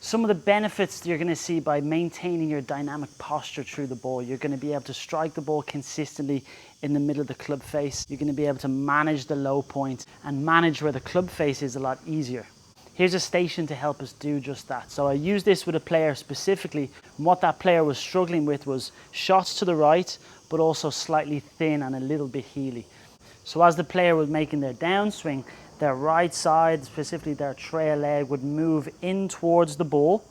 Some of the benefits you're going to see by maintaining your dynamic posture through the ball. You're going to be able to strike the ball consistently in the middle of the club face. You're going to be able to manage the low point and manage where the club face is a lot easier. Here's a station to help us do just that. So I used this with a player specifically, and what that player was struggling with was shots to the right, but also slightly thin and a little bit heely. So as the player was making their downswing, their right side, specifically their trail leg, would move in towards the ball.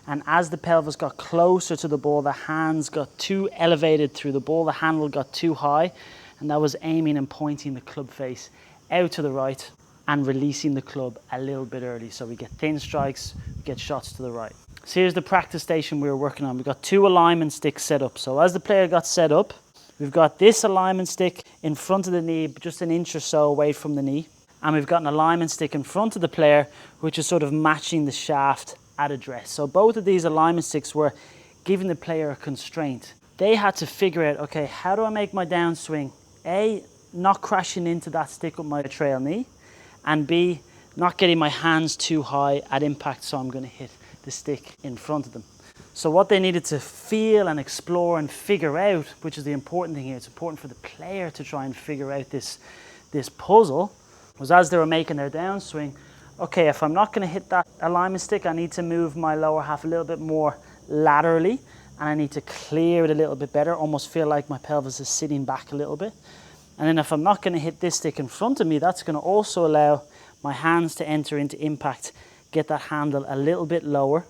And as the pelvis got closer to the ball, the hands got too elevated through the ball, the handle got too high, and that was aiming and pointing the club face out to the right and releasing the club a little bit early. So we get thin strikes, we get shots to the right. So here's the practice station we were working on. We've got 2 alignment sticks set up. So as the player got set up, we've got this alignment stick in front of the knee, just an inch or so away from the knee. And we've got an alignment stick in front of the player, which is sort of matching the shaft at address. So both of these alignment sticks were giving the player a constraint. They had to figure out, okay, how do I make my downswing? A, not crashing into that stick with my trail knee, and B, not getting my hands too high at impact, so I'm going to hit the stick in front of them. So what they needed to feel and explore and figure out, which is the important thing here, it's important for the player to try and figure out this puzzle, was as they were making their downswing, okay, if I'm not going to hit that alignment stick, I need to move my lower half a little bit more laterally, and I need to clear it a little bit better, almost feel like my pelvis is sitting back a little bit. And then if I'm not going to hit this stick in front of me, that's going to also allow my hands to enter into impact, get that handle a little bit lower.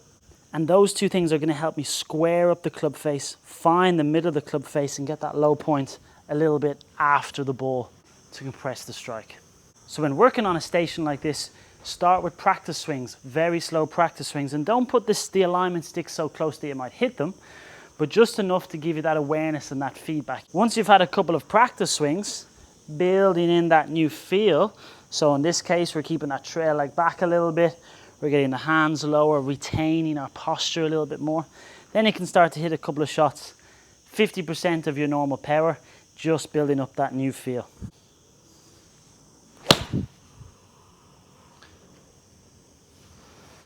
And those two things are going to help me square up the club face, find the middle of the club face, and get that low point a little bit after the ball to compress the strike. So when working on a station like this, start with practice swings, very slow practice swings, and don't put the alignment stick so close that you might hit them, but just enough to give you that awareness and that feedback. Once you've had a couple of practice swings, building in that new feel, so in this case, we're keeping that trail leg back a little bit, we're getting the hands lower, retaining our posture a little bit more, then you can start to hit a couple of shots, 50% of your normal power, just building up that new feel.